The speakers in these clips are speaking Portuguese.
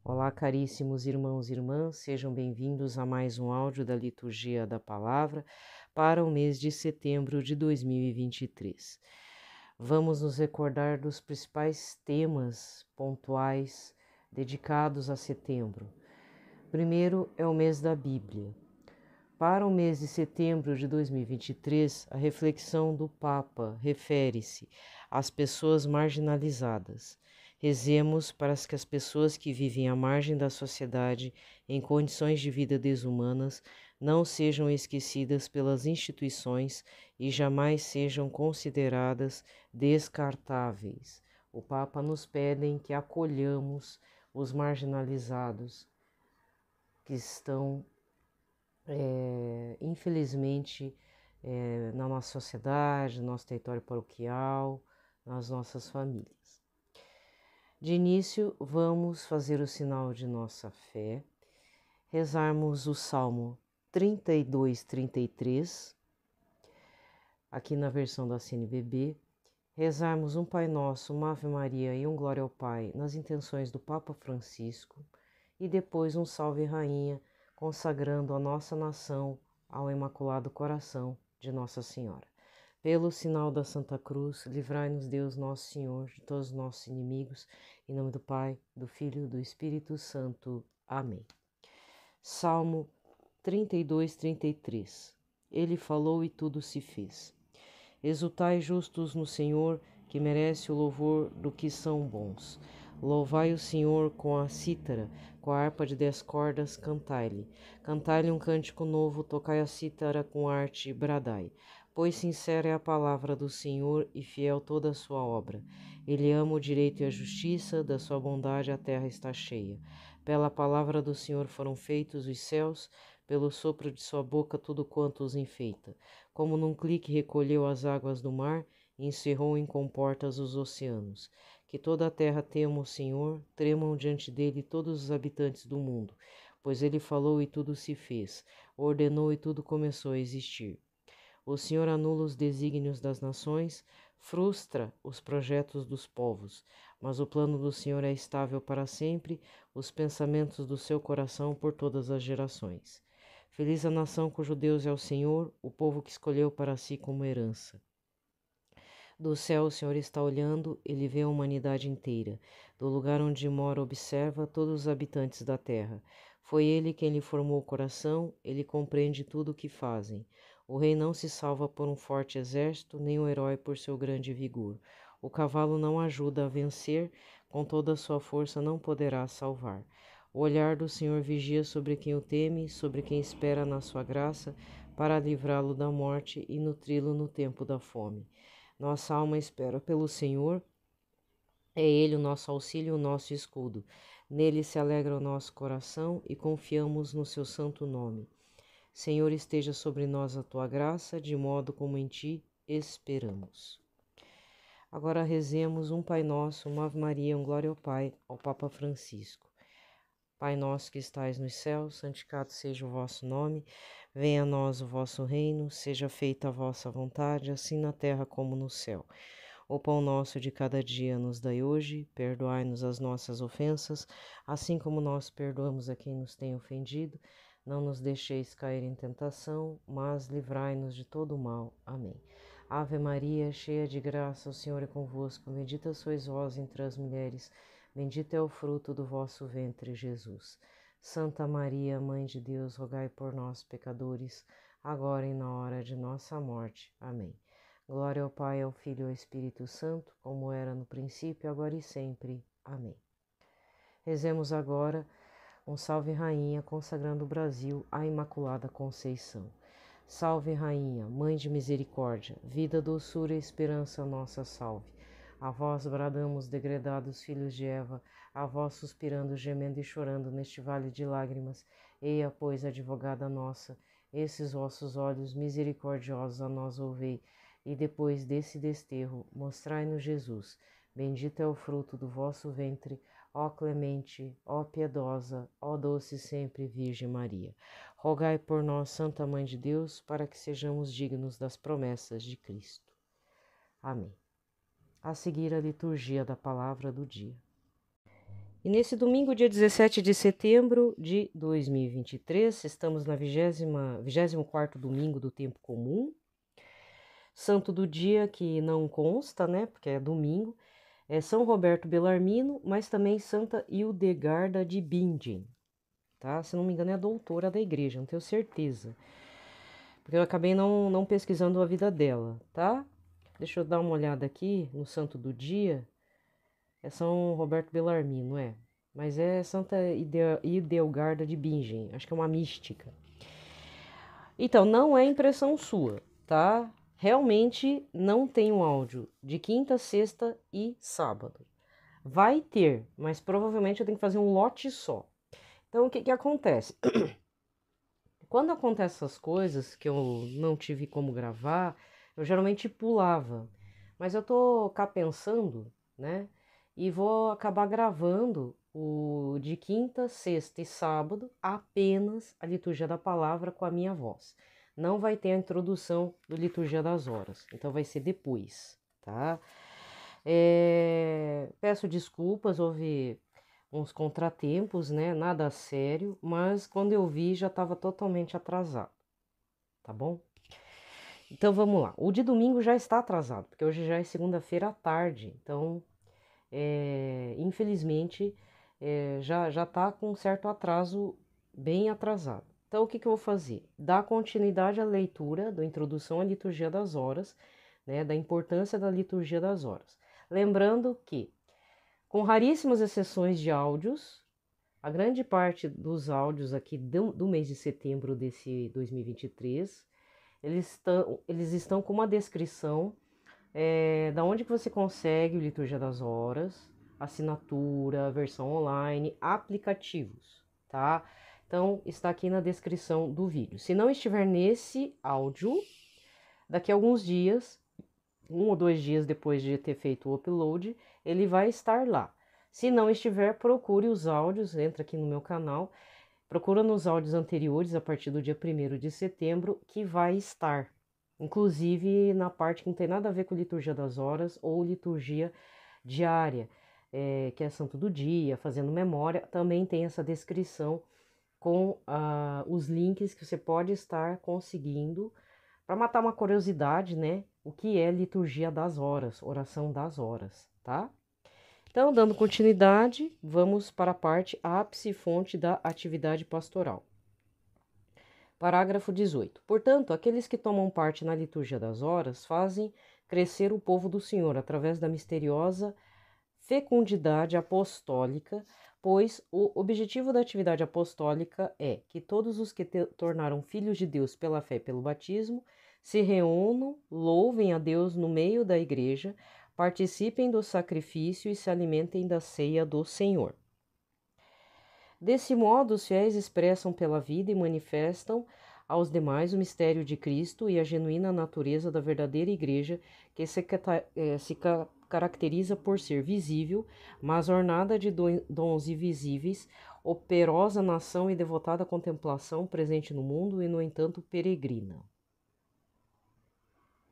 Olá, caríssimos irmãos e irmãs, sejam bem-vindos a mais um áudio da Liturgia da Palavra para o mês de setembro de 2023. Vamos nos recordar dos principais temas pontuais dedicados a setembro. Primeiro é o mês da Bíblia. Para o mês de setembro de 2023, a reflexão do Papa refere-se às pessoas marginalizadas. Rezemos para que as pessoas que vivem à margem da sociedade, em condições de vida desumanas, não sejam esquecidas pelas instituições e jamais sejam consideradas descartáveis. O Papa nos pede que acolhamos os marginalizados que estão infelizmente, na nossa sociedade, no nosso território paroquial, nas nossas famílias. De início, vamos fazer o sinal de nossa fé, rezarmos o Salmo 32, 33, aqui na versão da CNBB, rezarmos um Pai Nosso, uma Ave Maria e um Glória ao Pai nas intenções do Papa Francisco e depois um Salve Rainha, consagrando a nossa nação ao Imaculado Coração de Nossa Senhora. Pelo sinal da Santa Cruz, livrai-nos Deus Nosso Senhor de todos os nossos inimigos, em nome do Pai, do Filho e do Espírito Santo. Amém. Salmo 32, 33. Ele falou e tudo se fez. Exultai justos no Senhor, que merece o louvor do que são bons. Louvai o Senhor com a cítara, com a harpa de 10 cordas, cantai-lhe. Cantai-lhe um cântico novo, tocai a cítara com arte e bradai. Pois sincera é a palavra do Senhor e fiel toda a sua obra. Ele ama o direito e a justiça, da sua bondade a terra está cheia. Pela palavra do Senhor foram feitos os céus, pelo sopro de sua boca tudo quanto os enfeita. Como num clique recolheu as águas do mar e encerrou em comportas os oceanos. Que toda a terra tema o Senhor, tremam diante dele todos os habitantes do mundo, pois ele falou e tudo se fez, ordenou e tudo começou a existir. O Senhor anula os desígnios das nações, frustra os projetos dos povos, mas o plano do Senhor é estável para sempre, os pensamentos do seu coração por todas as gerações. Feliz a nação cujo Deus é o Senhor, o povo que escolheu para si como herança. Do céu o Senhor está olhando, ele vê a humanidade inteira. Do lugar onde mora observa todos os habitantes da terra. Foi ele quem lhe formou o coração, ele compreende tudo o que fazem. O rei não se salva por um forte exército, nem o herói por seu grande vigor. O cavalo não ajuda a vencer, com toda a sua força não poderá salvar. O olhar do Senhor vigia sobre quem o teme, sobre quem espera na sua graça, para livrá-lo da morte e nutri-lo no tempo da fome. Nossa alma espera pelo Senhor, é Ele o nosso auxílio, o nosso escudo. Nele se alegra o nosso coração e confiamos no seu santo nome. Senhor, esteja sobre nós a tua graça, de modo como em ti esperamos. Agora rezemos um Pai Nosso, uma Ave Maria, um Glória ao Pai, ao Papa Francisco. Pai nosso que estais nos céus, santificado seja o vosso nome, venha a nós o vosso reino, seja feita a vossa vontade, assim na terra como no céu. O pão nosso de cada dia nos dai hoje, perdoai-nos as nossas ofensas, assim como nós perdoamos a quem nos tem ofendido. Não nos deixeis cair em tentação, mas livrai-nos de todo o mal. Amém. Ave Maria, cheia de graça, o Senhor é convosco, bendita sois vós entre as mulheres, bendito é o fruto do vosso ventre, Jesus. Santa Maria, Mãe de Deus, rogai por nós, pecadores, agora e na hora de nossa morte. Amém. Glória ao Pai, ao Filho e ao Espírito Santo, como era no princípio, agora e sempre. Amém. Rezemos agora um Salve Rainha, consagrando o Brasil à Imaculada Conceição. Salve Rainha, Mãe de Misericórdia, vida, doçura e esperança nossa salve. A vós bradamos, degredados filhos de Eva, a vós suspirando, gemendo e chorando neste vale de lágrimas. Eia, pois, advogada nossa, esses vossos olhos misericordiosos a nós ouvei, e depois desse desterro, mostrai-nos Jesus. Bendito é o fruto do vosso ventre, ó clemente, ó piedosa, ó doce sempre Virgem Maria. Rogai por nós, Santa Mãe de Deus, para que sejamos dignos das promessas de Cristo. Amém. A seguir, a liturgia da palavra do dia. E nesse domingo, dia 17 de setembro de 2023, estamos na 24º domingo do tempo comum. Santo do dia que não consta, né, porque é domingo, é São Roberto Bellarmino, mas também Santa Hildegarda de Bingen, tá? Se não me engano é a doutora da igreja, não tenho certeza, porque eu acabei não pesquisando a vida dela, tá? Deixa eu dar uma olhada aqui no santo do dia. É São Roberto Bellarmino, é. Mas é Santa Hildegarda de Bingen, acho que é uma mística. Então, não é impressão sua, tá? Realmente não tem um áudio de quinta, sexta e sábado. Vai ter, mas provavelmente eu tenho que fazer um lote só. Então, o que acontece? Quando acontecem essas coisas que eu não tive como gravar, eu geralmente pulava. Mas eu tô cá pensando, né? E vou acabar gravando o de quinta, sexta e sábado apenas a liturgia da palavra com a minha voz. Não vai ter a introdução do Liturgia das Horas, então vai ser depois, tá? Peço desculpas, houve uns contratempos, né? Nada sério, mas quando eu vi já estava totalmente atrasado, tá bom? Então vamos lá. O de domingo já está atrasado, porque hoje já é segunda-feira à tarde, então infelizmente já está com um certo atraso, bem atrasado. Então o que eu vou fazer? Dar continuidade à leitura da Introdução à Liturgia das Horas, né? Da importância da Liturgia das Horas. Lembrando que, com raríssimas exceções de áudios, a grande parte dos áudios aqui do mês de setembro desse 2023, eles estão com uma descrição da onde que você consegue o Liturgia das Horas, assinatura, versão online, aplicativos, tá? Então, está aqui na descrição do vídeo. Se não estiver nesse áudio, daqui a alguns dias, 1 ou 2 dias depois de ter feito o upload, ele vai estar lá. Se não estiver, procure os áudios, entra aqui no meu canal, procura nos áudios anteriores, a partir do dia 1º de setembro, que vai estar. Inclusive na parte que não tem nada a ver com liturgia das horas ou liturgia diária, que é santo do dia, fazendo memória, também tem essa descrição com os links que você pode estar conseguindo para matar uma curiosidade, né? O que é liturgia das horas, oração das horas, tá? Então, dando continuidade, vamos para a parte ápice e fonte da atividade pastoral. Parágrafo 18. Portanto, aqueles que tomam parte na liturgia das horas fazem crescer o povo do Senhor através da misteriosa fecundidade apostólica, pois o objetivo da atividade apostólica é que todos os que tornaram filhos de Deus pela fé e pelo batismo se reúnam, louvem a Deus no meio da igreja, participem do sacrifício e se alimentem da ceia do Senhor. Desse modo, os fiéis expressam pela vida e manifestam aos demais o mistério de Cristo e a genuína natureza da verdadeira igreja, que se caracteriza por ser visível, mas ornada de dons invisíveis, operosa na ação e devotada à contemplação, presente no mundo e, no entanto, peregrina.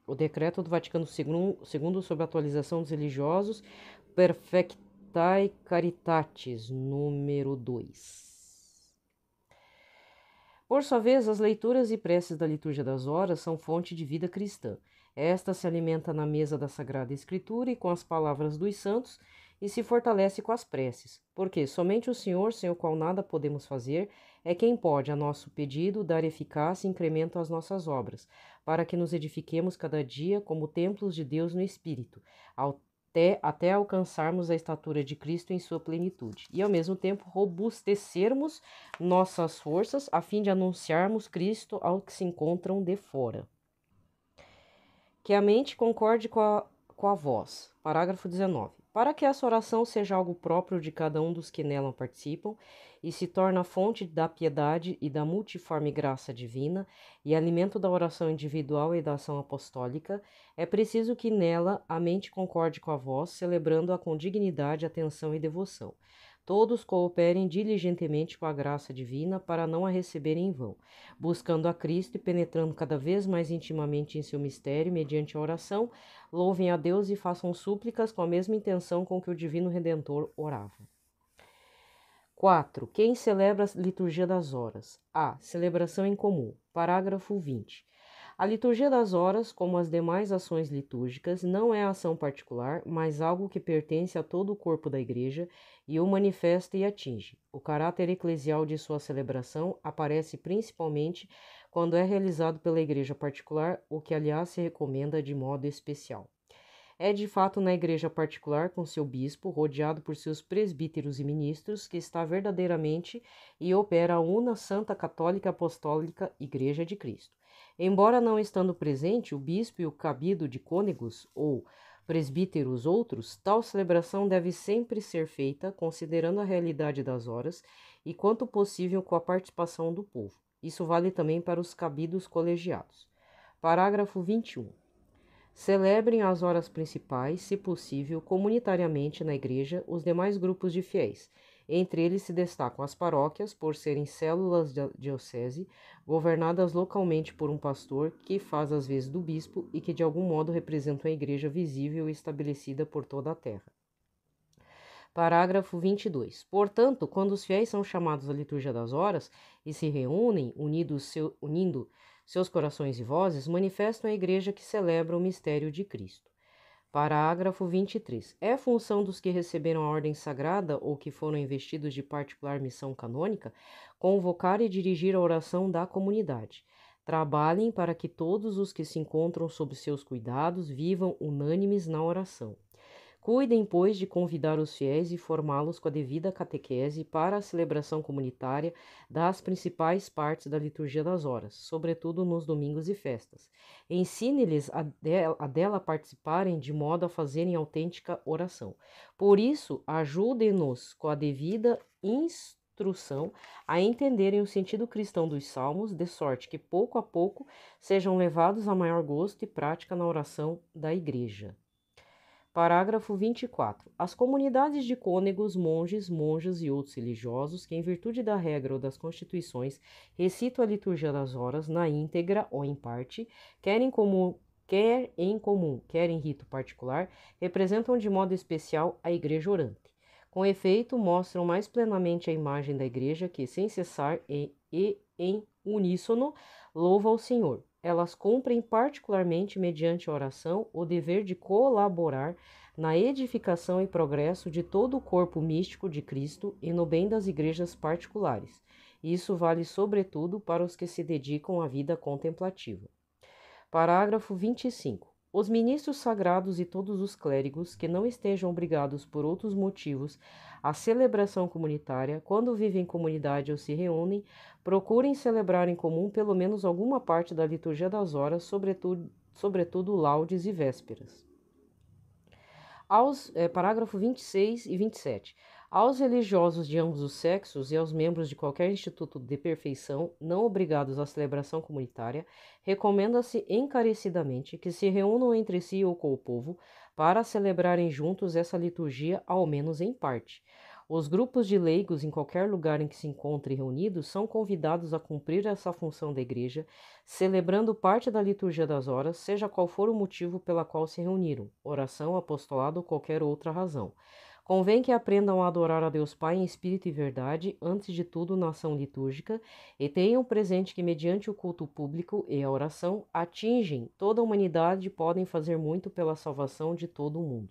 O decreto do Vaticano II sobre a atualização dos religiosos, Perfectae Caritatis, número 2. Por sua vez, as leituras e preces da Liturgia das Horas são fonte de vida cristã. Esta se alimenta na mesa da Sagrada Escritura e com as palavras dos santos e se fortalece com as preces, porque somente o Senhor, sem o qual nada podemos fazer, é quem pode, a nosso pedido, dar eficácia e incremento às nossas obras, para que nos edifiquemos cada dia como templos de Deus no Espírito, até alcançarmos a estatura de Cristo em sua plenitude, e ao mesmo tempo robustecermos nossas forças a fim de anunciarmos Cristo aos que se encontram de fora. Que a mente concorde com a voz. Parágrafo 19. Para que essa oração seja algo próprio de cada um dos que nela participam e se torne a fonte da piedade e da multiforme graça divina e alimento da oração individual e da ação apostólica, é preciso que nela a mente concorde com a voz, celebrando-a com dignidade, atenção e devoção. Todos cooperem diligentemente com a graça divina para não a receberem em vão, buscando a Cristo e penetrando cada vez mais intimamente em seu mistério mediante a oração, louvem a Deus e façam súplicas com a mesma intenção com que o Divino Redentor orava. 4. Quem celebra a liturgia das horas? A. Celebração em comum. Parágrafo 20. A liturgia das horas, como as demais ações litúrgicas, não é ação particular, mas algo que pertence a todo o corpo da Igreja e o manifesta e atinge. O caráter eclesial de sua celebração aparece principalmente quando é realizado pela Igreja particular, o que, aliás, se recomenda de modo especial. É de fato na igreja particular, com seu bispo, rodeado por seus presbíteros e ministros, que está verdadeiramente e opera a una Santa Católica Apostólica Igreja de Cristo. Embora não estando presente o bispo e o cabido de cônegos ou presbíteros outros, tal celebração deve sempre ser feita considerando a realidade das horas e, quanto possível, com a participação do povo. Isso vale também para os cabidos colegiados. Parágrafo 21. Celebrem as horas principais, se possível, comunitariamente na igreja os demais grupos de fiéis. Entre eles se destacam as paróquias, por serem células da diocese, governadas localmente por um pastor que faz as vezes do bispo e que de algum modo representam a igreja visível e estabelecida por toda a terra. Parágrafo 22. Portanto, quando os fiéis são chamados à liturgia das horas e se reúnem, unindo seus corações e vozes, manifestam a igreja que celebra o mistério de Cristo. Parágrafo 23. É função dos que receberam a ordem sagrada ou que foram investidos de particular missão canônica convocar e dirigir a oração da comunidade. Trabalhem para que todos os que se encontram sob seus cuidados vivam unânimes na oração. Cuidem, pois, de convidar os fiéis e formá-los com a devida catequese para a celebração comunitária das principais partes da liturgia das horas, sobretudo nos domingos e festas. Ensine-lhes a dela participarem de modo a fazerem autêntica oração. Por isso, ajude-nos com a devida instrução a entenderem o sentido cristão dos salmos, de sorte que, pouco a pouco, sejam levados a maior gosto e prática na oração da Igreja. Parágrafo 24. As comunidades de cônegos, monges, monjas e outros religiosos que, em virtude da regra ou das constituições, recitam a liturgia das horas na íntegra ou em parte, quer em comum, quer em rito particular, representam de modo especial a Igreja orante. Com efeito, mostram mais plenamente a imagem da Igreja que, sem cessar e em uníssono, louva ao Senhor. Elas cumprem particularmente, mediante a oração, o dever de colaborar na edificação e progresso de todo o corpo místico de Cristo e no bem das igrejas particulares. Isso vale sobretudo para os que se dedicam à vida contemplativa. Parágrafo 25. Os ministros sagrados e todos os clérigos que não estejam obrigados por outros motivos à celebração comunitária, quando vivem em comunidade ou se reúnem, procurem celebrar em comum pelo menos alguma parte da liturgia das horas, sobretudo laudes e vésperas. Parágrafo 26 e 27. Aos religiosos de ambos os sexos e aos membros de qualquer instituto de perfeição não obrigados à celebração comunitária, recomenda-se encarecidamente que se reúnam entre si ou com o povo para celebrarem juntos essa liturgia, ao menos em parte. Os grupos de leigos, em qualquer lugar em que se encontrem reunidos, são convidados a cumprir essa função da Igreja, celebrando parte da liturgia das horas, seja qual for o motivo pela qual se reuniram, oração, apostolado ou qualquer outra razão. Convém que aprendam a adorar a Deus Pai em espírito e verdade, antes de tudo na ação litúrgica, e tenham presente que, mediante o culto público e a oração, atingem toda a humanidade e podem fazer muito pela salvação de todo o mundo.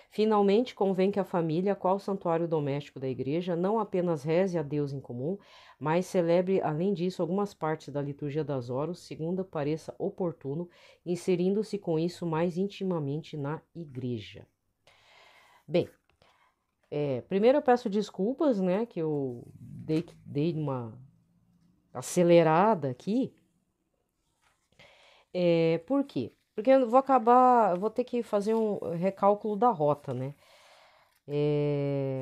Finalmente, convém que a família, qual santuário doméstico da Igreja, não apenas reze a Deus em comum, mas celebre, além disso, algumas partes da liturgia das horas, segundo pareça oportuno, inserindo-se com isso mais intimamente na Igreja. Bem, primeiro eu peço desculpas, né, que eu dei uma acelerada aqui. Por quê? Porque eu vou ter que fazer um recálculo da rota, né?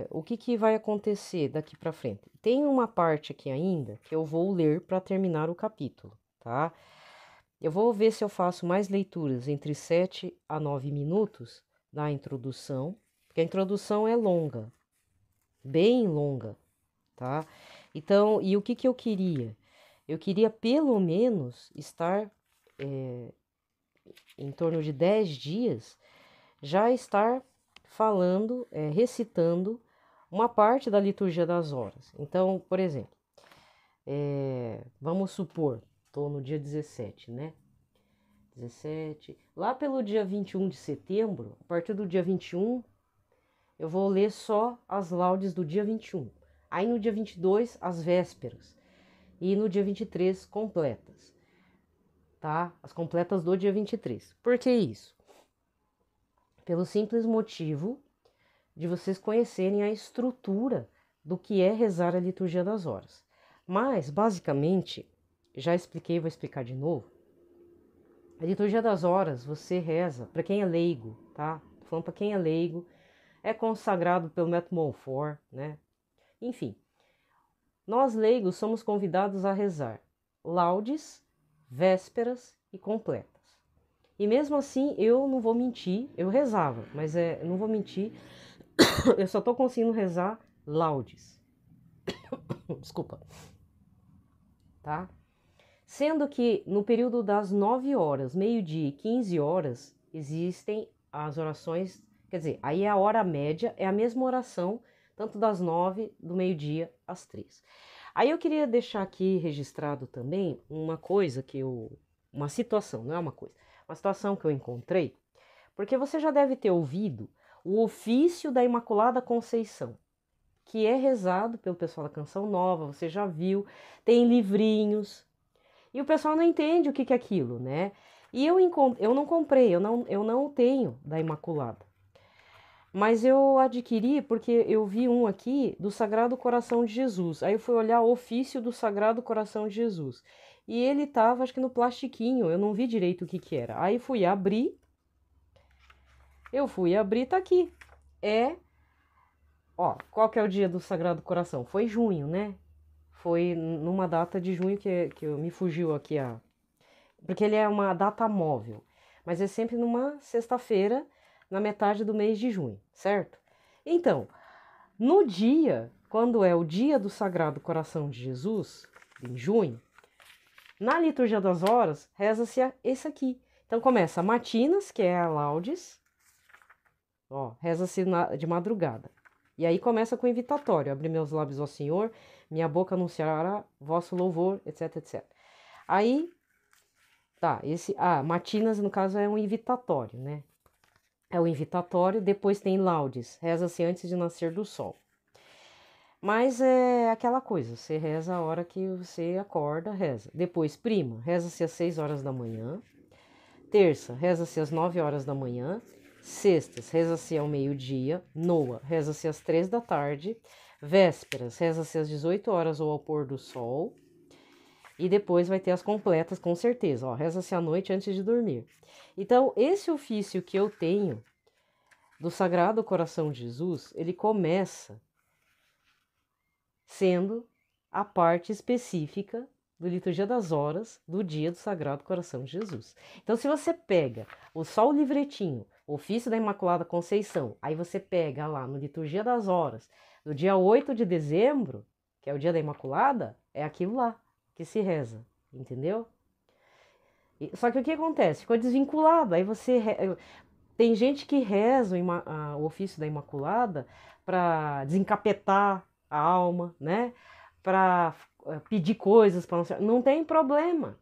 O que vai acontecer daqui para frente? Tem uma parte aqui ainda que eu vou ler para terminar o capítulo, tá? Eu vou ver se eu faço mais leituras entre 7 a 9 minutos da introdução, porque a introdução é longa, bem longa, tá? Então, e o que eu queria? Eu queria pelo menos estar em torno de 10 dias, já estar falando, recitando uma parte da liturgia das horas. Então, por exemplo, vamos supor, estou no dia 17, né? 17. Lá pelo dia 21 de setembro, a partir do dia 21, eu vou ler só as laudes do dia 21. Aí no dia 22, as vésperas. E no dia 23, completas. Tá? As completas do dia 23. Por que isso? Pelo simples motivo de vocês conhecerem a estrutura do que é rezar a liturgia das horas. Mas, basicamente, já expliquei, vou explicar de novo. A liturgia das horas, você reza, para quem é leigo, tá? Tô falando para quem é leigo, é consagrado pelo método Montfort, né? Enfim, nós leigos somos convidados a rezar laudes, vésperas e completas. E mesmo assim, eu não vou mentir, eu rezava, mas não vou mentir, eu só tô conseguindo rezar laudes. Desculpa. Tá? Sendo que no período das 9 horas, meio-dia e 15 horas, existem as orações, quer dizer, aí a hora média é a mesma oração, tanto das 9 do meio-dia às 3. Aí eu queria deixar aqui registrado também uma coisa uma situação, não é uma coisa, uma situação que eu encontrei, porque você já deve ter ouvido o ofício da Imaculada Conceição, que é rezado pelo pessoal da Canção Nova, você já viu, tem livrinhos, e o pessoal não entende o que é aquilo, né? E eu não comprei, eu não tenho da Imaculada. Mas eu adquiri porque eu vi um aqui do Sagrado Coração de Jesus. Aí eu fui olhar o ofício do Sagrado Coração de Jesus. E ele tava, acho que no plastiquinho, eu não vi direito o que era. Aí tá aqui. Ó, qual que é o dia do Sagrado Coração? Foi junho, né? Foi numa data de junho que me fugiu aqui porque ele é uma data móvel, mas é sempre numa sexta-feira, na metade do mês de junho, certo? Então, no dia, quando é o dia do Sagrado Coração de Jesus, em junho, na liturgia das horas, reza-se esse aqui. Então começa matinas, que é a laudes, ó, reza-se de madrugada. E aí começa com o invitatório, abre meus lábios ao Senhor, minha boca anunciará vosso louvor, etc, etc. Aí, tá, matinas no caso é um invitatório, né? É o invitatório, depois tem laudes, reza-se antes de nascer do sol. Mas é aquela coisa, você reza a hora que você acorda, reza. Depois, prima, reza-se às 6 horas da manhã. Terça, reza-se às 9 horas da manhã. Sextas, reza-se ao meio-dia. Noa, reza-se às 3 da tarde. Vésperas, reza-se às 18 horas ou ao pôr do sol. E depois vai ter as completas, com certeza. Ó, reza-se à noite antes de dormir. Então, esse ofício que eu tenho do Sagrado Coração de Jesus, ele começa sendo a parte específica do Liturgia das Horas do dia do Sagrado Coração de Jesus. Então, se você pega só o livretinho, Ofício da Imaculada Conceição, aí você pega lá no Liturgia das Horas, do dia 8 de dezembro, que é o dia da Imaculada, é aquilo lá que se reza, entendeu? Só que o que acontece? Ficou desvinculado, aí você... Tem gente que reza o Ofício da Imaculada para desencapetar a alma, né? Para pedir coisas para não tem problema.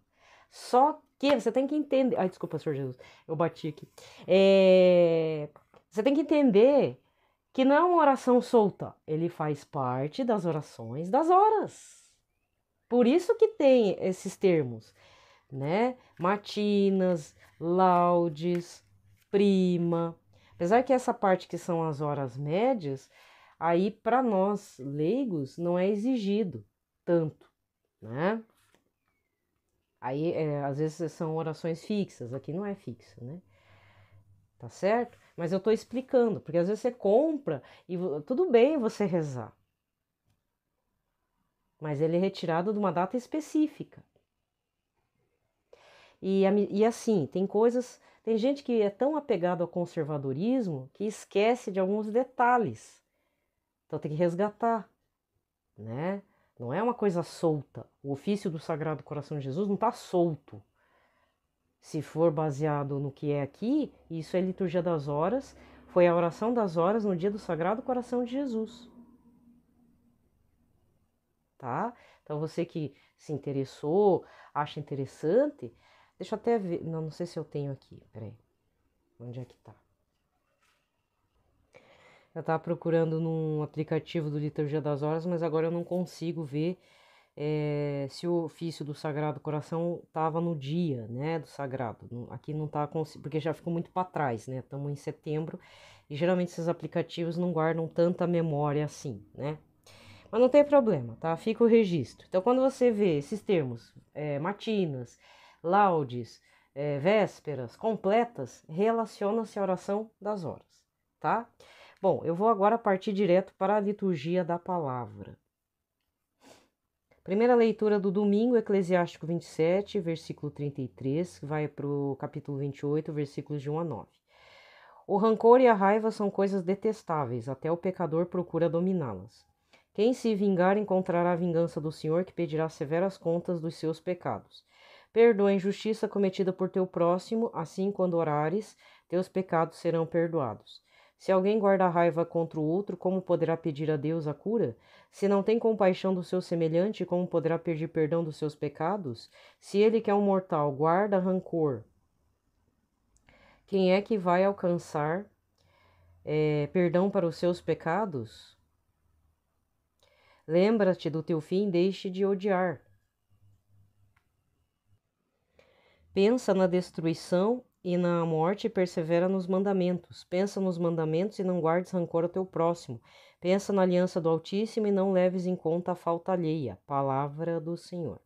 Só que você tem que entender. Ai, desculpa, Senhor Jesus, eu bati aqui. Você tem que entender que não é uma oração solta, ele faz parte das orações das horas. Por isso que tem esses termos, né? Matinas, laudes, prima. Apesar que essa parte que são as horas médias, aí para nós leigos não é exigido tanto, né? Aí às vezes são orações fixas, aqui não é fixa, né? Tá certo? Mas eu tô explicando, porque às vezes você compra e tudo bem você rezar, mas ele é retirado de uma data específica. E assim, tem gente que é tão apegado ao conservadorismo que esquece de alguns detalhes. Então tem que resgatar, né? Não é uma coisa solta. O ofício do Sagrado Coração de Jesus não está solto. Se for baseado no que é aqui, isso é liturgia das horas, foi a oração das horas no dia do Sagrado Coração de Jesus. tá? Então você que se interessou, acha interessante, deixa eu até ver, não sei se eu tenho aqui, peraí, onde é que tá? Eu tava procurando num aplicativo do Liturgia das Horas, mas agora eu não consigo ver se o ofício do Sagrado Coração estava no dia, né, do Sagrado. Aqui não tá, porque já ficou muito para trás, né? Estamos em setembro e geralmente esses aplicativos não guardam tanta memória assim, né? Mas não tem problema, tá? Fica o registro. Então, quando você vê esses termos, matinas, laudes, vésperas, completas, relaciona-se à oração das horas, tá? Bom, eu vou agora partir direto para a liturgia da palavra. Primeira leitura do domingo, Eclesiástico 27, versículo 33, vai para o capítulo 28, versículos de 1 a 9. O rancor e a raiva são coisas detestáveis, até o pecador procura dominá-las. Quem se vingar encontrará a vingança do Senhor, que pedirá severas contas dos seus pecados. Perdoa a injustiça cometida por teu próximo, assim quando orares, teus pecados serão perdoados. Se alguém guarda raiva contra o outro, como poderá pedir a Deus a cura? Se não tem compaixão do seu semelhante, como poderá pedir perdão dos seus pecados? Se ele que é um mortal guarda rancor, quem é que vai alcançar perdão para os seus pecados? Lembra-te do teu fim, deixe de odiar. Pensa na destruição e na morte e persevera nos mandamentos. Pensa nos mandamentos e não guardes rancor ao teu próximo. Pensa na aliança do Altíssimo e não leves em conta a falta alheia. Palavra do Senhor.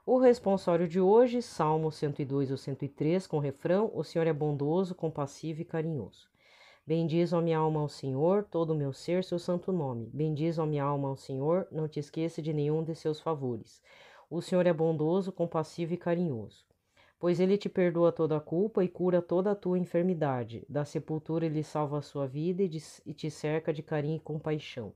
O responsório de hoje, Salmo 102 ou 103, com refrão: O Senhor é bondoso, compassivo e carinhoso. Bendiz, ó minha alma, ao Senhor, todo o meu ser, seu santo nome. Bendiz, ó minha alma, ao Senhor, não te esqueça de nenhum de seus favores. O Senhor é bondoso, compassivo e carinhoso. Pois ele te perdoa toda a culpa e cura toda a tua enfermidade. Da sepultura ele salva a sua vida e te cerca de carinho e compaixão.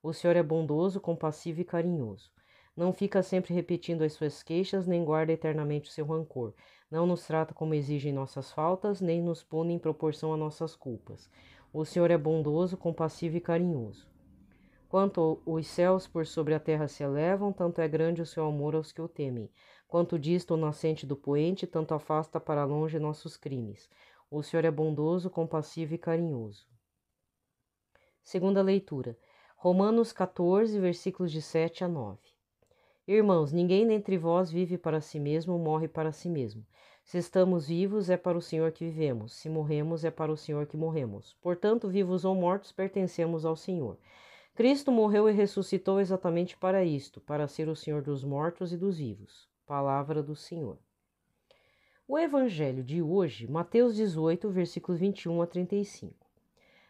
O Senhor é bondoso, compassivo e carinhoso. Não fica sempre repetindo as suas queixas, nem guarda eternamente o seu rancor. Não nos trata como exigem nossas faltas, nem nos pune em proporção a nossas culpas. O Senhor é bondoso, compassivo e carinhoso. Quanto os céus por sobre a terra se elevam, tanto é grande o seu amor aos que o temem. Quanto dista o nascente do poente, tanto afasta para longe nossos crimes. O Senhor é bondoso, compassivo e carinhoso. Segunda leitura. Romanos 14, versículos de 7 a 9. Irmãos, ninguém dentre vós vive para si mesmo, morre para si mesmo. Se estamos vivos, é para o Senhor que vivemos. Se morremos, é para o Senhor que morremos. Portanto, vivos ou mortos, pertencemos ao Senhor. Cristo morreu e ressuscitou exatamente para isto, para ser o Senhor dos mortos e dos vivos. Palavra do Senhor. O Evangelho de hoje, Mateus 18, versículos 21 a 35.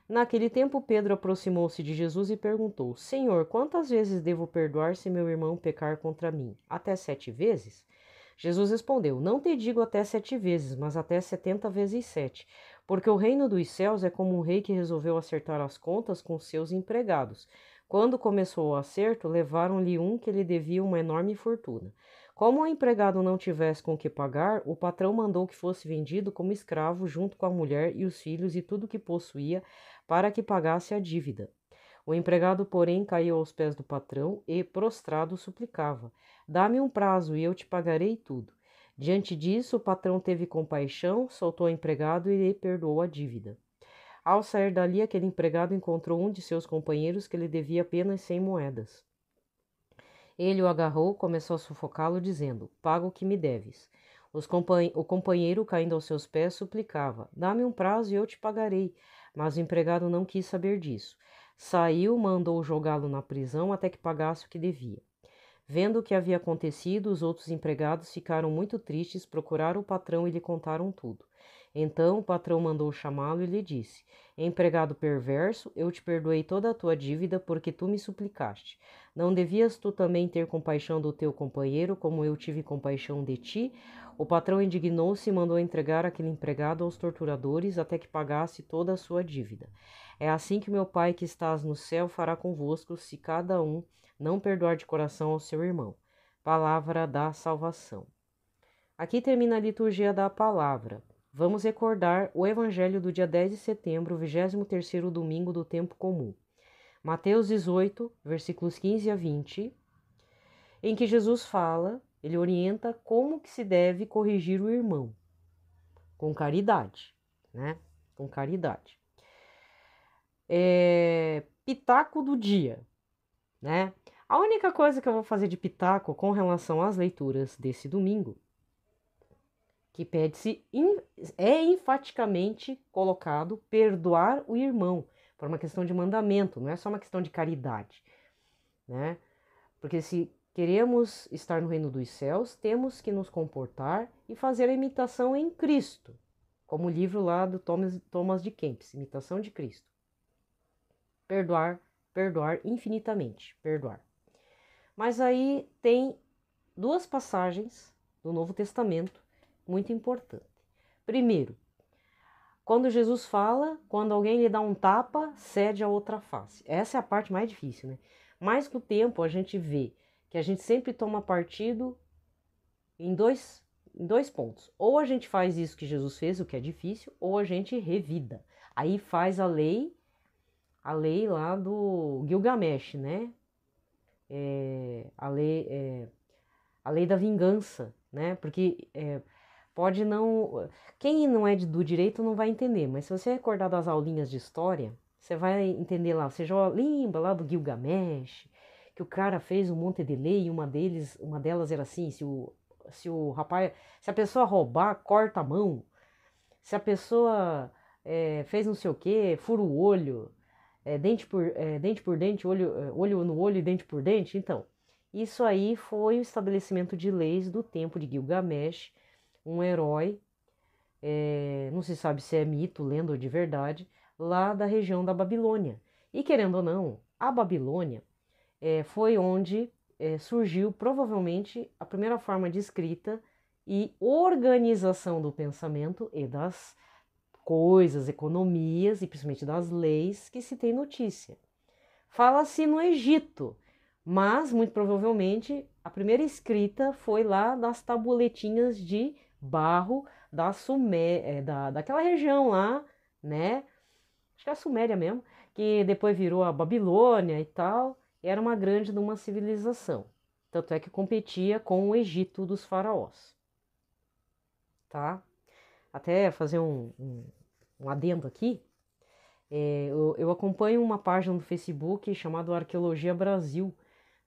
Naquele tempo, Pedro aproximou-se de Jesus e perguntou: Senhor, quantas vezes devo perdoar se meu irmão pecar contra mim? Até 7 vezes? Jesus respondeu: Não te digo até 7 vezes, mas até 70 vezes 7. Porque o reino dos céus é como um rei que resolveu acertar as contas com seus empregados. Quando começou o acerto, levaram-lhe um que lhe devia uma enorme fortuna. Como o empregado não tivesse com que pagar, o patrão mandou que fosse vendido como escravo junto com a mulher e os filhos e tudo que possuía, para que pagasse a dívida. O empregado, porém, caiu aos pés do patrão e, prostrado, suplicava: Dá-me um prazo e eu te pagarei tudo. Diante disso, o patrão teve compaixão, soltou o empregado e lhe perdoou a dívida. Ao sair dali, aquele empregado encontrou um de seus companheiros que lhe devia apenas 100 moedas. Ele o agarrou, começou a sufocá-lo, dizendo: Paga o que me deves. O companheiro, caindo aos seus pés, suplicava: Dá-me um prazo e eu te pagarei. Mas o empregado não quis saber disso. Saiu, mandou jogá-lo na prisão até que pagasse o que devia. Vendo o que havia acontecido, os outros empregados ficaram muito tristes, procuraram o patrão e lhe contaram tudo. Então o patrão mandou chamá-lo e lhe disse: Empregado perverso, eu te perdoei toda a tua dívida porque tu me suplicaste. Não devias tu também ter compaixão do teu companheiro, como eu tive compaixão de ti? O patrão indignou-se e mandou entregar aquele empregado aos torturadores até que pagasse toda a sua dívida. É assim que meu Pai que estás no céu fará convosco, se cada um não perdoar de coração ao seu irmão. Palavra da salvação. Aqui termina a liturgia da palavra. Vamos recordar o Evangelho do dia 10 de setembro, 23º domingo do tempo comum. Mateus 18, versículos 15 a 20. em que Jesus fala, ele orienta como que se deve corrigir o irmão, com caridade, né? Com caridade. Pitaco do dia, né? A única coisa que eu vou fazer de pitaco com relação às leituras desse domingo, que pede-se, é enfaticamente colocado perdoar o irmão, por uma questão de mandamento, não é só uma questão de caridade, né? Porque se queremos estar no reino dos céus, temos que nos comportar e fazer a imitação em Cristo, como o livro lá do Thomas de Kempis, Imitação de Cristo. Perdoar, perdoar infinitamente, perdoar. Mas aí tem duas passagens do Novo Testamento muito importantes. Primeiro, quando Jesus fala, quando alguém lhe dá um tapa, cede a outra face. Essa é a parte mais difícil, né? Mas com o tempo a gente vê que a gente sempre toma partido em dois pontos. Ou a gente faz isso que Jesus fez, o que é difícil, ou a gente revida. Aí faz a lei lá do Gilgamesh, né? A lei da vingança, né? Porque pode não... Quem não é do direito não vai entender, mas se você recordar das aulinhas de história, você vai entender lá. Você já lembra lá do Gilgamesh, que o cara fez um monte de lei e uma delas era assim, se a pessoa roubar, corta a mão. Se a pessoa fez não sei o quê, fura o olho, dente por dente, olho no olho e dente por dente. Então, isso aí foi o estabelecimento de leis do tempo de Gilgamesh, um herói, não se sabe se é mito, lenda ou de verdade, lá da região da Babilônia. E querendo ou não, a Babilônia foi onde surgiu provavelmente a primeira forma de escrita e organização do pensamento e das coisas, economias e principalmente das leis que se tem notícia. Fala-se no Egito, mas muito provavelmente a primeira escrita foi lá das tabuletinhas de barro daquela região lá, né? Acho que é a Suméria mesmo, que depois virou a Babilônia e tal. Era uma grande de uma civilização. Tanto é que competia com o Egito dos faraós. Tá? Até fazer um adendo aqui. Eu acompanho uma página no Facebook chamada Arqueologia Brasil.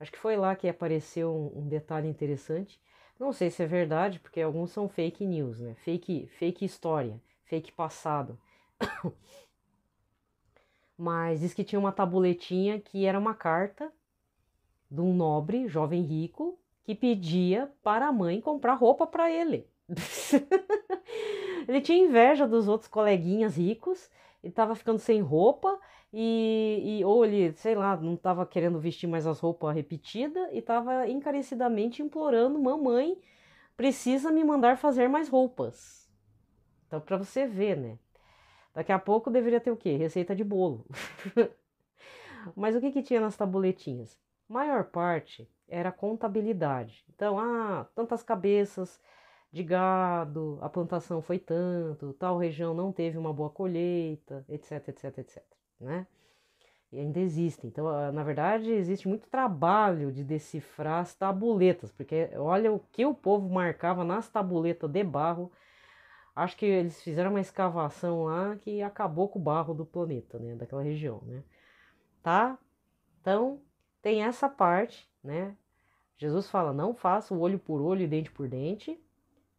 Acho que foi lá que apareceu um detalhe interessante. Não sei se é verdade, porque alguns são fake news, né? Fake história, fake passado. Mas diz que tinha uma tabuletinha que era uma carta de um nobre, jovem rico, que pedia para a mãe comprar roupa para ele. Ele tinha inveja dos outros coleguinhas ricos e estava ficando sem roupa ou ele, sei lá, não estava querendo vestir mais as roupas repetidas e estava encarecidamente implorando: mamãe, precisa me mandar fazer mais roupas. Então, para você ver, né? Daqui a pouco deveria ter o quê? Receita de bolo. Mas o que tinha nas tabuletinhas? Maior parte era contabilidade. Então, tantas cabeças de gado, a plantação foi tanto, tal região não teve uma boa colheita, etc, etc, etc, né? E ainda existem. Então, na verdade, existe muito trabalho de decifrar as tabuletas, porque olha o que o povo marcava nas tabuletas de barro. Acho que eles fizeram uma escavação lá que acabou com o barro do planeta, né? Daquela região, né? Tá? Então, tem essa parte, né? Jesus fala: não faça o olho por olho e dente por dente,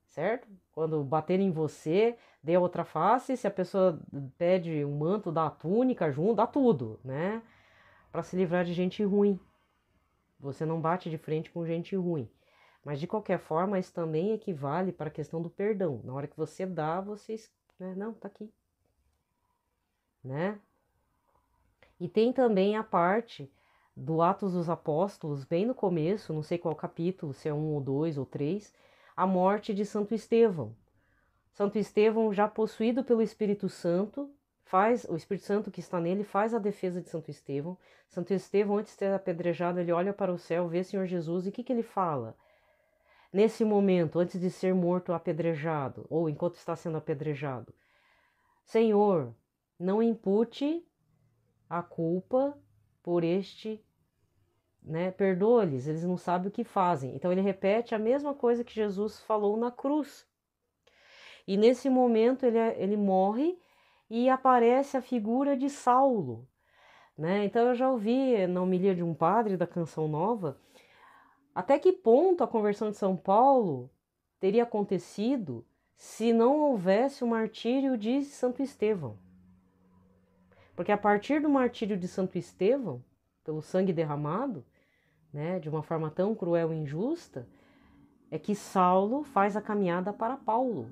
certo? Quando baterem em você, dê a outra face. Se a pessoa pede um manto, dá a túnica junto, dá tudo, né? Para se livrar de gente ruim. Você não bate de frente com gente ruim. Mas de qualquer forma, isso também equivale para a questão do perdão. Na hora que você dá, você, né? Não, tá aqui, né? E tem também a parte do Atos dos Apóstolos, bem no começo, não sei qual capítulo, se é 1 ou 2 ou 3, a morte de Santo Estevão. Santo Estevão, já possuído pelo Espírito Santo, o Espírito Santo que está nele faz a defesa de Santo Estevão. Santo Estevão, antes de ser apedrejado, ele olha para o céu, vê o Senhor Jesus, e o que ele fala? Nesse momento, antes de ser morto apedrejado, ou enquanto está sendo apedrejado: Senhor, não impute a culpa por este né? Perdoa-lhes, eles não sabem o que fazem. Então ele repete a mesma coisa que Jesus falou na cruz. E nesse momento ele morre e aparece a figura de Saulo, né? Então eu já ouvi na homilia de um padre da Canção Nova até que ponto a conversão de São Paulo teria acontecido se não houvesse o martírio de Santo Estevão. Porque a partir do martírio de Santo Estevão, pelo sangue derramado, né, de uma forma tão cruel e injusta, é que Saulo faz a caminhada para Paulo.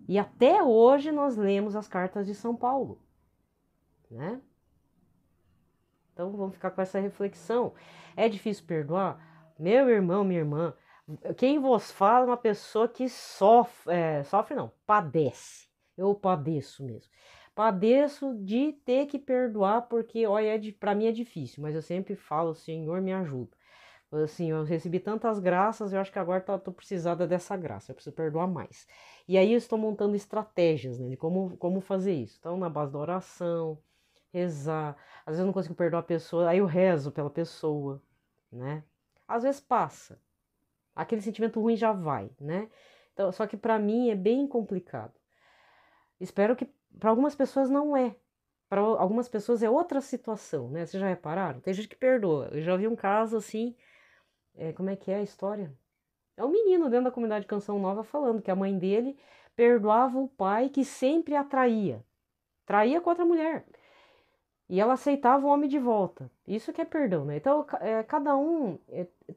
E até hoje nós lemos as cartas de São Paulo, né? Então vamos ficar com essa reflexão. É difícil perdoar? Meu irmão, minha irmã, quem vos fala é uma pessoa que sofre não, padece. Eu padeço mesmo. Padeço de ter que perdoar, porque, olha, para mim é difícil, mas eu sempre falo, Senhor, me ajuda. Assim, eu recebi tantas graças, eu acho que agora tô precisada dessa graça, eu preciso perdoar mais. E aí eu estou montando estratégias, né, de como fazer isso. Então, na base da oração, rezar. Às vezes eu não consigo perdoar a pessoa, aí eu rezo pela pessoa, né? Às vezes passa. Aquele sentimento ruim já vai, né? Então, só que para mim é bem complicado. Espero que para algumas pessoas não é. Para algumas pessoas é outra situação, né? Vocês já repararam? Tem gente que perdoa. Eu já vi um caso assim, como é que é a história? É um menino dentro da comunidade Canção Nova falando que a mãe dele perdoava o pai que sempre a traía. Traía com outra mulher. E ela aceitava o homem de volta. Isso que é perdão, né? Então, cada um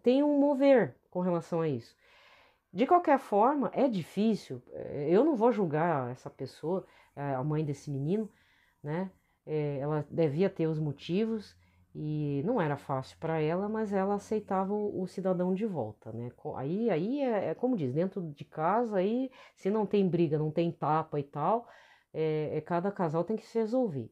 tem um mover com relação a isso. De qualquer forma, é difícil. Eu não vou julgar essa pessoa, a mãe desse menino, né? Ela devia ter os motivos e não era fácil para ela, mas ela aceitava o cidadão de volta, né? Aí como diz, dentro de casa, aí se não tem briga, não tem tapa e tal, cada casal tem que se resolver.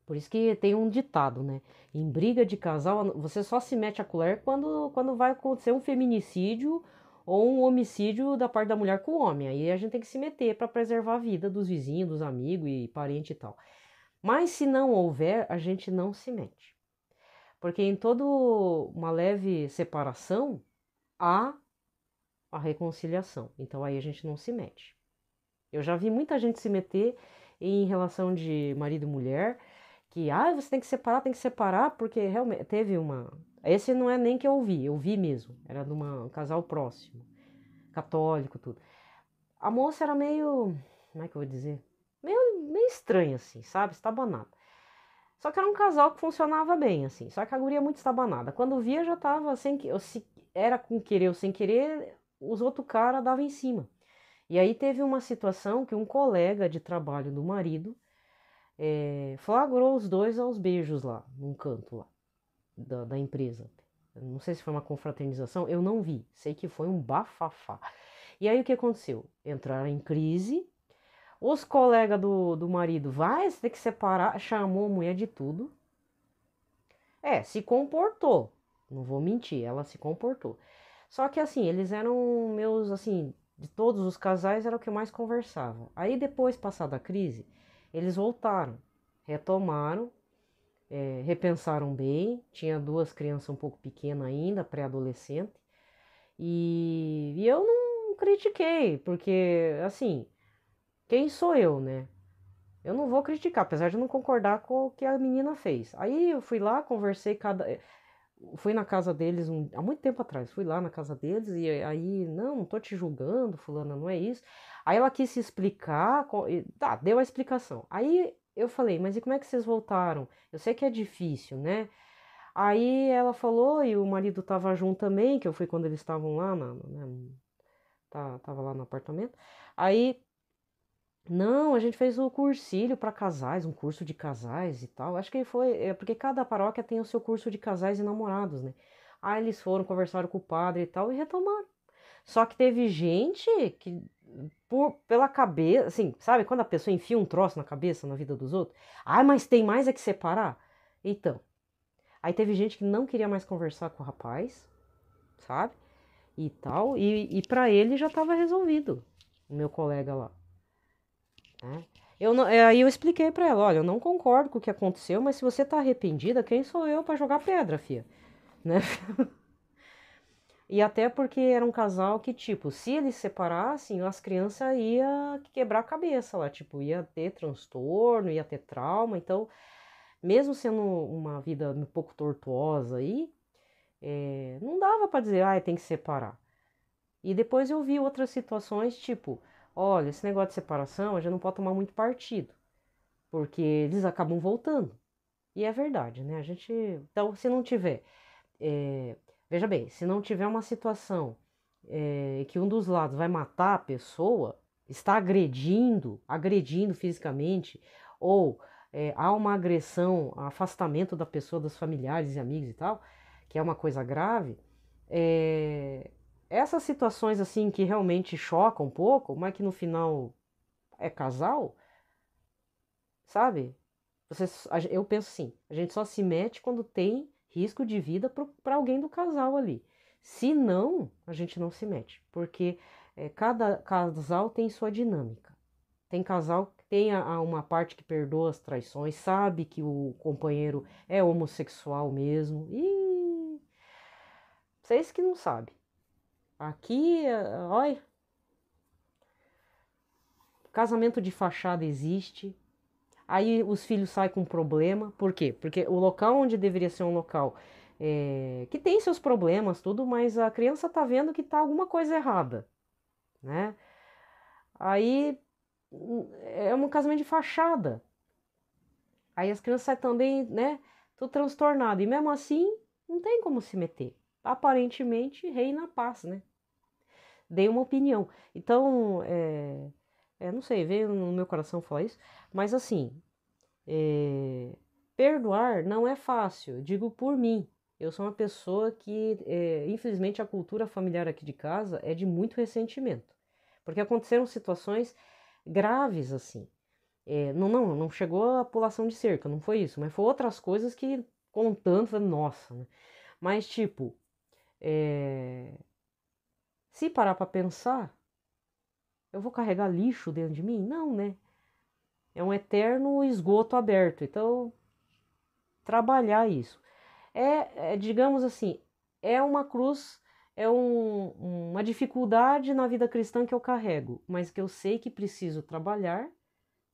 Por isso que tem um ditado, né? Em briga de casal, você só se mete a colher quando vai acontecer um feminicídio ou um homicídio da parte da mulher com o homem. Aí a gente tem que se meter para preservar a vida dos vizinhos, dos amigos e parente e tal. Mas se não houver, a gente não se mete. Porque em toda uma leve separação há a reconciliação. Então aí a gente não se mete. Eu já vi muita gente se meter em relação de marido e mulher, que você tem que separar, porque realmente teve uma. Esse não é nem que eu vi mesmo, era de um casal próximo, católico, tudo. A moça era meio, como é que eu vou dizer? Meio estranha, assim, sabe? Estabanada. Só que era um casal que funcionava bem, assim, só que a guria é muito estabanada. Quando via, já tava sem que. Se era com querer ou sem querer, os outros caras davam em cima. E aí teve uma situação que um colega de trabalho do marido flagrou os dois aos beijos lá, num canto lá da empresa. Eu não sei se foi uma confraternização, eu não vi, sei que foi um bafafá. E aí o que aconteceu? Entraram em crise, os colegas do marido, você tem que separar, chamou a mulher de tudo. Se comportou, não vou mentir, ela se comportou. Só que assim, eles eram meus, assim, de todos os casais era o que eu mais conversava. Aí depois, passada a crise, eles voltaram, retomaram, repensaram bem. Tinha duas crianças um pouco pequenas ainda, pré-adolescente. E eu não critiquei, porque assim, quem sou eu, né? Eu não vou criticar, apesar de não concordar com o que a menina fez. Aí eu fui lá, conversei fui na casa deles há muito tempo atrás, fui lá na casa deles e aí, não tô te julgando, fulana, não é isso. Aí ela quis se explicar, deu a explicação. Aí eu falei, mas e como é que vocês voltaram? Eu sei que é difícil, né? Aí ela falou, e o marido tava junto também, que eu fui quando eles estavam lá, tava lá no apartamento. Aí não, a gente fez o cursilho para casais, um curso de casais e tal. Acho que foi, porque cada paróquia tem o seu curso de casais e namorados, né? Aí eles foram, conversaram com o padre e tal e retomaram. Só que teve gente que, pela cabeça, assim, sabe quando a pessoa enfia um troço na cabeça, na vida dos outros? Mas tem mais é que separar? Então, aí teve gente que não queria mais conversar com o rapaz, sabe? E tal, e para ele já estava resolvido, o meu colega lá. Né? Aí eu expliquei pra ela, olha, eu não concordo com o que aconteceu, mas se você tá arrependida, quem sou eu pra jogar pedra, filha? né? E até porque era um casal que, tipo, se eles separassem, as crianças iam quebrar a cabeça lá, tipo, ia ter transtorno, ia ter trauma. Então, mesmo sendo uma vida um pouco tortuosa aí, não dava para dizer, ah, tem que separar. E depois eu vi outras situações, tipo, olha, esse negócio de separação, a gente não pode tomar muito partido, porque eles acabam voltando. E é verdade, né? A gente. Então, se não tiver. Veja bem, se não tiver uma situação que um dos lados vai matar a pessoa, está agredindo fisicamente, ou há uma agressão, afastamento da pessoa, dos familiares e amigos e tal, que é uma coisa grave, essas situações assim que realmente chocam um pouco, mas que no final é casal, sabe? Eu penso assim, a gente só se mete quando tem risco de vida para alguém do casal ali. Se não, a gente não se mete, porque cada casal tem sua dinâmica. Tem casal que tem uma parte que perdoa as traições, sabe que o companheiro é homossexual mesmo, e vocês que não sabem. Aqui, olha, casamento de fachada existe. Aí os filhos saem com problema. Por quê? Porque o local onde deveria ser um local que tem seus problemas, tudo, mas a criança tá vendo que tá alguma coisa errada, né? Aí é um casamento de fachada. Aí as crianças saem também, né? Tudo transtornado. E mesmo assim, não tem como se meter. Aparentemente, reina a paz, né? Dei uma opinião. Então, não sei, veio no meu coração falar isso, mas assim, perdoar não é fácil, digo por mim. Eu sou uma pessoa que, infelizmente, a cultura familiar aqui de casa é de muito ressentimento, porque aconteceram situações graves assim. Não chegou a pulação de cerca, não foi isso, mas foi outras coisas que, contando, falei, nossa, né? Mas, tipo, se parar para pensar, eu vou carregar lixo dentro de mim? Não, né? É um eterno esgoto aberto. Então, trabalhar isso. Digamos assim, é uma cruz, uma dificuldade na vida cristã que eu carrego, mas que eu sei que preciso trabalhar,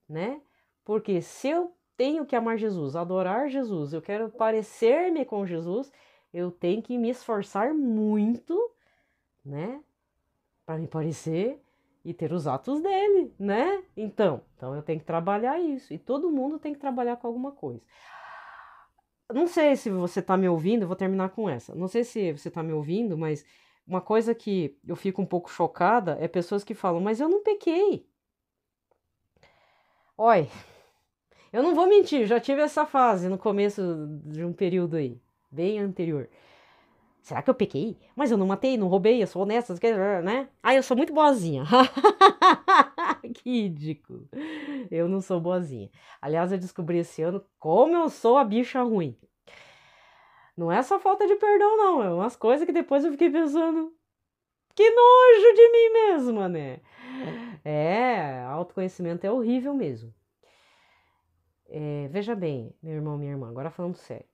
né? Porque se eu tenho que amar Jesus, adorar Jesus, eu quero parecer-me com Jesus, eu tenho que me esforçar muito, né? Para me parecer e ter os atos dele, né? Então eu tenho que trabalhar isso. E todo mundo tem que trabalhar com alguma coisa. Não sei se você está me ouvindo, eu vou terminar com essa. Não sei se você está me ouvindo, mas uma coisa que eu fico um pouco chocada é pessoas que falam, mas eu não pequei. Olha, eu não vou mentir, já tive essa fase no começo de um período aí, bem anterior. Será que eu pequei? Mas eu não matei, não roubei, eu sou honesta, né? Ah, eu sou muito boazinha. Que ridículo. Eu não sou boazinha. Aliás, eu descobri esse ano como eu sou a bicha ruim. Não é só falta de perdão, não. É umas coisas que depois eu fiquei pensando. Que nojo de mim mesma, né? Autoconhecimento é horrível mesmo. Veja bem, meu irmão, minha irmã, agora falando sério.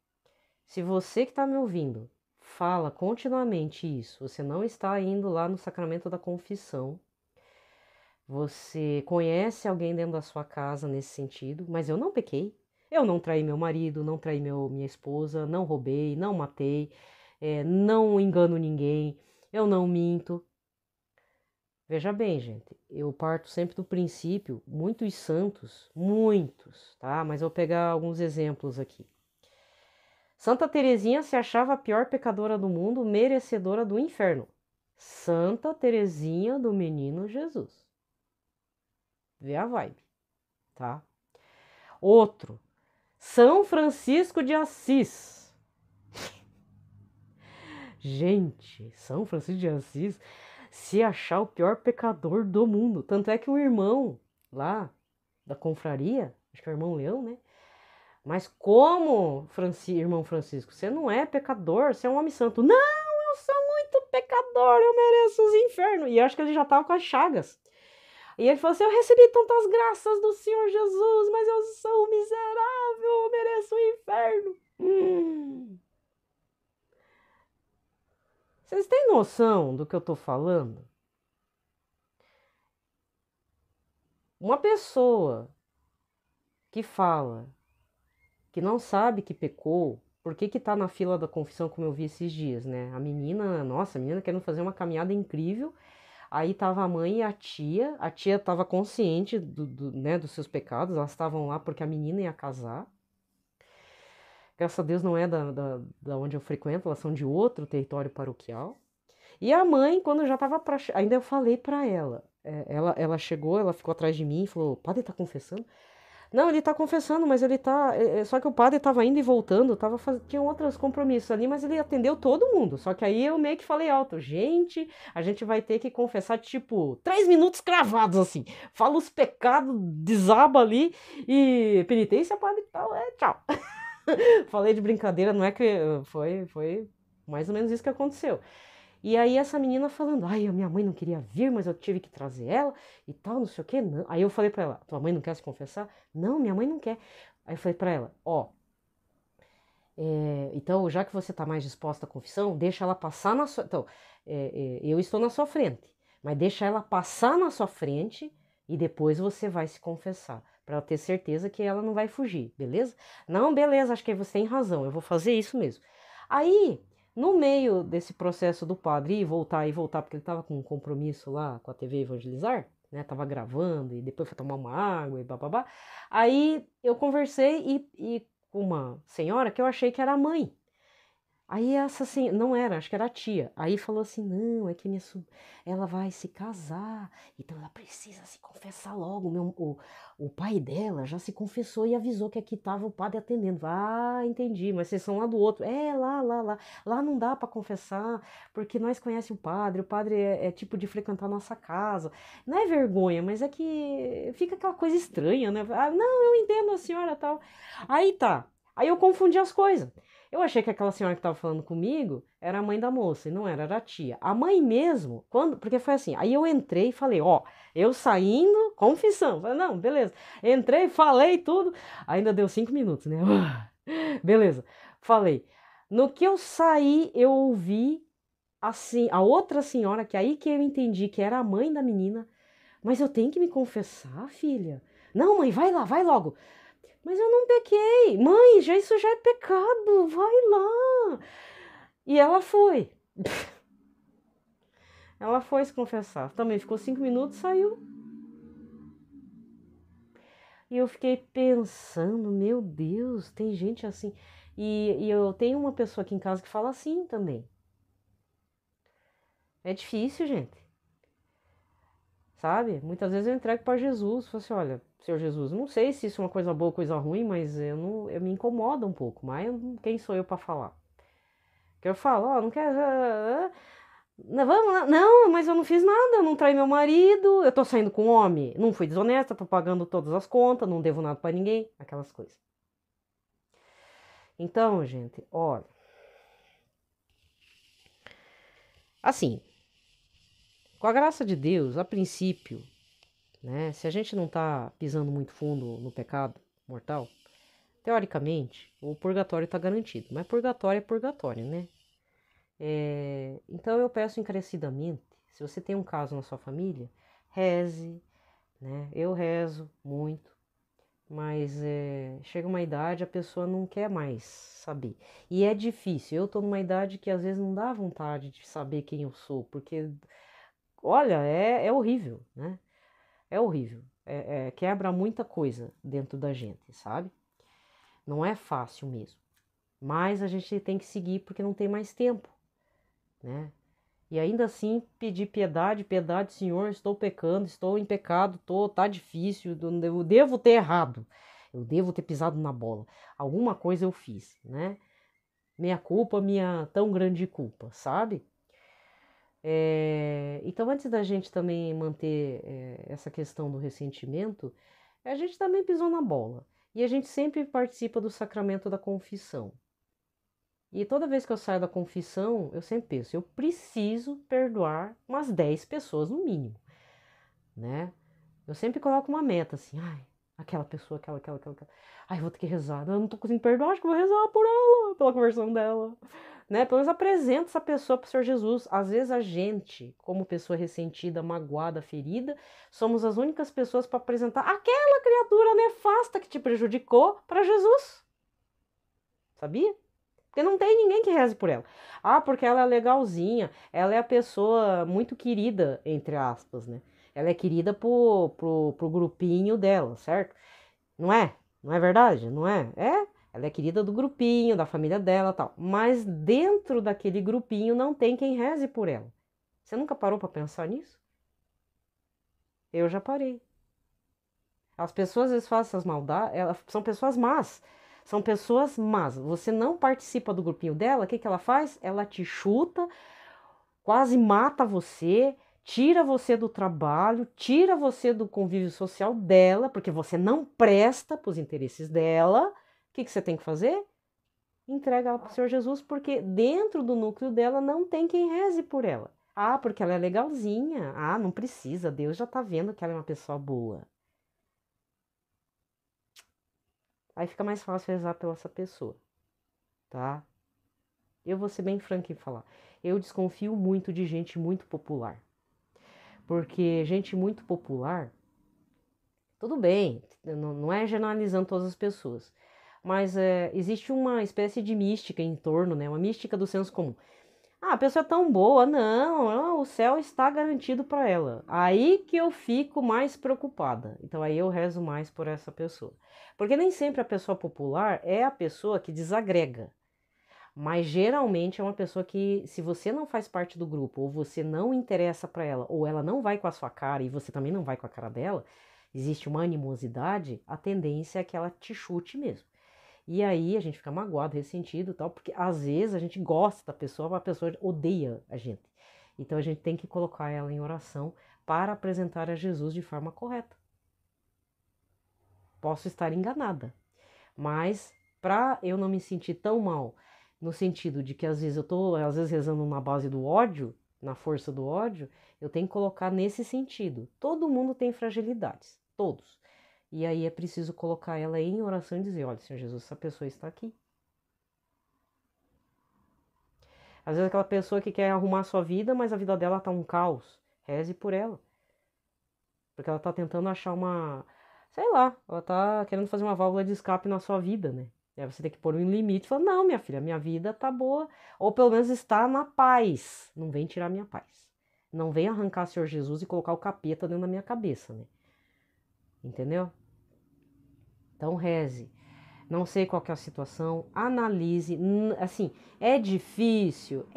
Se você que está me ouvindo fala continuamente isso, você não está indo lá no sacramento da confissão, você conhece alguém dentro da sua casa nesse sentido, mas eu não pequei. Eu não traí meu marido, não traí minha esposa, não roubei, não matei, não engano ninguém, eu não minto. Veja bem, gente, eu parto sempre do princípio, muitos, tá? Mas eu vou pegar alguns exemplos aqui. Santa Teresinha se achava a pior pecadora do mundo, merecedora do inferno. Santa Teresinha do Menino Jesus. Vê a vibe, tá? Outro, São Francisco de Assis. Gente, São Francisco de Assis se achar o pior pecador do mundo. Tanto é que o irmão lá da confraria, acho que é o irmão Leão, né? Mas como, irmão Francisco, você não é pecador, você é um homem santo. Não, eu sou muito pecador, eu mereço os infernos. E eu acho que ele já estava com as chagas. E ele falou assim, eu recebi tantas graças do Senhor Jesus, mas eu sou um miserável, eu mereço o inferno. Vocês têm noção do que eu tô falando? Uma pessoa que fala que não sabe que pecou, por que que tá na fila da confissão, como eu vi esses dias, né? A menina, nossa, a menina querendo fazer uma caminhada incrível, aí tava a mãe e a tia tava consciente né, dos seus pecados, elas estavam lá porque a menina ia casar. Graças a Deus não é da onde eu frequento, elas são de outro território paroquial. E a mãe, quando já tava pra... Ainda eu falei pra ela, ela chegou, ela ficou atrás de mim e falou, o padre tá confessando? Não, ele tá confessando, mas ele tá. Só que o padre tava indo e voltando, tinha outros compromissos ali, mas ele atendeu todo mundo. Só que aí eu meio que falei alto, gente, a gente vai ter que confessar, tipo, 3 minutos cravados, assim. Fala os pecados, desaba ali e penitência, padre, tal, tchau. Falei de brincadeira, não é que. Foi mais ou menos isso que aconteceu. E aí essa menina falando, ai, a minha mãe não queria vir, mas eu tive que trazer ela e tal, não sei o quê. Não. Aí eu falei pra ela, tua mãe não quer se confessar? Não, minha mãe não quer. Aí eu falei pra ela, ó, então já que você tá mais disposta à confissão, deixa ela passar na sua... Então, eu estou na sua frente, mas deixa ela passar na sua frente e depois você vai se confessar, pra ela ter certeza que ela não vai fugir, beleza? Não, beleza, acho que você tem razão, eu vou fazer isso mesmo. Aí... No meio desse processo do padre ir e voltar, porque ele estava com um compromisso lá com a TV Evangelizar, né? Tava gravando e depois foi tomar uma água e bababá. Aí eu conversei com uma senhora que eu achei que era a mãe. Aí essa assim, não era, acho que era a tia. Aí falou assim: "Não, é que ela vai se casar, então ela precisa se confessar logo. O pai dela já se confessou e avisou que aqui estava o padre atendendo." Ah, entendi, mas vocês são lá do outro. Lá não dá para confessar, porque nós conhecemos o padre é tipo de frequentar a nossa casa. Não é vergonha, mas é que fica aquela coisa estranha, né? Ah, não, eu entendo a senhora tal. Aí tá. Aí eu confundi as coisas. Eu achei que aquela senhora que estava falando comigo era a mãe da moça, e não era, era a tia. A mãe mesmo, porque foi assim, aí eu entrei e falei, ó, eu saindo, confissão. Falei, não, beleza. Entrei, falei tudo, ainda deu 5 minutos, né? Beleza, falei. No que eu saí, eu ouvi assim, a outra senhora, que aí que eu entendi que era a mãe da menina, mas eu tenho que me confessar, filha? Não, mãe, vai lá, vai logo. Mas eu não pequei. Mãe, isso já é pecado. Vai lá. E ela foi. Ela foi se confessar. Também ficou 5 minutos, saiu. E eu fiquei pensando, meu Deus, tem gente assim. E eu tenho uma pessoa aqui em casa que fala assim também. É difícil, gente. Sabe? Muitas vezes eu entrego para Jesus. Falo assim, olha, Senhor Jesus, não sei se isso é uma coisa boa ou coisa ruim, mas eu me incomoda um pouco. Mas quem sou eu para falar? Que eu falo, ó, não quero. Não, vamos lá. Não, mas eu não fiz nada, eu não traí meu marido, eu tô saindo com homem, não fui desonesta, tô pagando todas as contas, não devo nada pra ninguém, aquelas coisas. Então, gente, olha. Assim, com a graça de Deus, a princípio, né, se a gente não tá pisando muito fundo no pecado mortal, teoricamente, o purgatório tá garantido. Mas purgatório é purgatório, né? Então eu peço encarecidamente, se você tem um caso na sua família, reze, né? Eu rezo muito, mas chega uma idade a pessoa não quer mais saber. E é difícil, eu tô numa idade que às vezes não dá vontade de saber quem eu sou, porque, olha, é horrível, né? É horrível. Quebra muita coisa dentro da gente, sabe? Não é fácil mesmo. Mas a gente tem que seguir porque não tem mais tempo, né? E ainda assim pedir piedade, piedade, Senhor, estou pecando, estou em pecado, tá difícil, eu devo ter errado, eu devo ter pisado na bola. Alguma coisa eu fiz, né? Minha culpa, minha tão grande culpa, sabe? Então, antes da gente também manter essa questão do ressentimento, a gente também pisou na bola. E a gente sempre participa do sacramento da confissão. E toda vez que eu saio da confissão, eu sempre penso, eu preciso perdoar umas 10 pessoas no mínimo, né? Eu sempre coloco uma meta assim, ai, aquela pessoa, aquela. Ai, eu vou ter que rezar. Eu não tô conseguindo perdoar, acho que eu vou rezar por ela, pela conversão dela, né? Pelo menos apresenta essa pessoa para o Senhor Jesus. Às vezes a gente, como pessoa ressentida, magoada, ferida, somos as únicas pessoas para apresentar aquela criatura nefasta que te prejudicou para Jesus. Sabia? Porque não tem ninguém que reze por ela. Ah, porque ela é legalzinha, ela é a pessoa muito querida, entre aspas, né? Ela é querida pro grupinho dela, certo? Não é? Não é verdade? Não é? É? Ela é querida do grupinho, da família dela e tal. Mas dentro daquele grupinho não tem quem reze por ela. Você nunca parou para pensar nisso? Eu já parei. As pessoas às vezes fazem essas maldades, elas são pessoas más. São pessoas más. Você não participa do grupinho dela, o que ela faz? Ela te chuta, quase mata você, tira você do trabalho, tira você do convívio social dela, porque você não presta para os interesses dela. O que você tem que fazer? Entrega ela para o Senhor Jesus, porque dentro do núcleo dela não tem quem reze por ela. Ah, porque ela é legalzinha. Ah, não precisa, Deus já está vendo que ela é uma pessoa boa. Aí fica mais fácil rezar pela essa pessoa, tá? Eu vou ser bem franca em falar. Eu desconfio muito de gente muito popular. Porque gente muito popular, tudo bem, não é generalizando todas as pessoas, mas existe uma espécie de mística em torno, né? Uma mística do senso comum. Ah, a pessoa é tão boa, não, o céu está garantido para ela. Aí que eu fico mais preocupada. Então aí eu rezo mais por essa pessoa. Porque nem sempre a pessoa popular é a pessoa que desagrega. Mas geralmente é uma pessoa que, se você não faz parte do grupo, ou você não interessa para ela, ou ela não vai com a sua cara e você também não vai com a cara dela, existe uma animosidade, a tendência é que ela te chute mesmo. E aí a gente fica magoado, ressentido e tal, porque às vezes a gente gosta da pessoa, mas a pessoa odeia a gente. Então a gente tem que colocar ela em oração para apresentar a Jesus de forma correta. Posso estar enganada, mas para eu não me sentir tão mal, no sentido de que às vezes eu tô rezando na base do ódio, na força do ódio, eu tenho que colocar nesse sentido. Todo mundo tem fragilidades, todos. E aí é preciso colocar ela em oração e dizer, olha, Senhor Jesus, essa pessoa está aqui. Às vezes aquela pessoa que quer arrumar a sua vida, mas a vida dela está um caos. Reze por ela. Porque ela está tentando achar sei lá, ela está querendo fazer uma válvula de escape na sua vida, né? Aí você tem que pôr um limite e falar, não, minha filha, minha vida tá boa. Ou pelo menos está na paz. Não vem tirar minha paz. Não vem arrancar o Senhor Jesus e colocar o capeta dentro da minha cabeça, né? Entendeu? Então reze. Não sei qual que é a situação, analise. Assim, é difícil,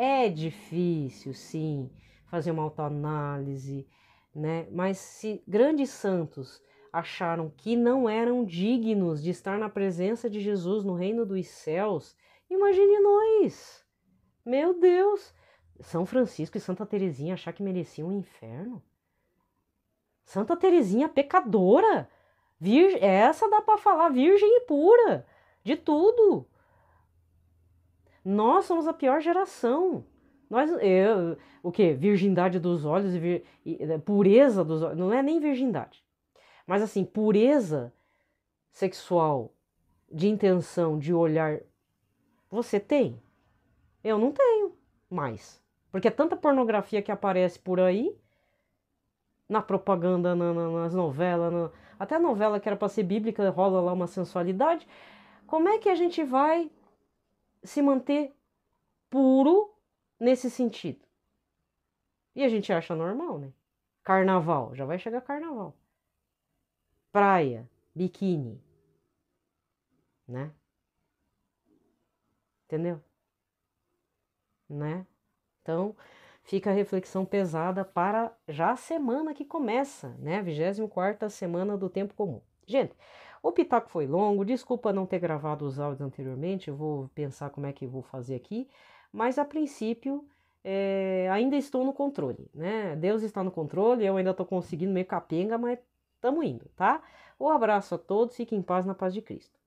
sim, fazer uma autoanálise, né? Mas se grandes santos acharam que não eram dignos de estar na presença de Jesus no reino dos céus, imagine nós. Meu Deus! São Francisco e Santa Teresinha achar que mereciam o inferno? Santa Teresinha pecadora! Essa dá para falar virgem e pura, de tudo. Nós somos a pior geração. O que? Virgindade dos olhos e pureza dos olhos. Não é nem virgindade. Mas assim, pureza sexual, de intenção, de olhar, você tem? Eu não tenho mais. Porque é tanta pornografia que aparece por aí, na propaganda, nas novelas, até a novela que era para ser bíblica, rola lá uma sensualidade. Como é que a gente vai se manter puro nesse sentido? E a gente acha normal, né? Carnaval, já vai chegar carnaval. Praia, biquíni, né? Entendeu? Né? Então, fica a reflexão pesada para já a semana que começa, né? 24ª semana do tempo comum. Gente, o pitaco foi longo, desculpa não ter gravado os áudios anteriormente, eu vou pensar como é que eu vou fazer aqui, mas a princípio ainda estou no controle, né? Deus está no controle, eu ainda estou conseguindo meio capenga, mas estamos indo, tá? Um abraço a todos, fiquem em paz na paz de Cristo.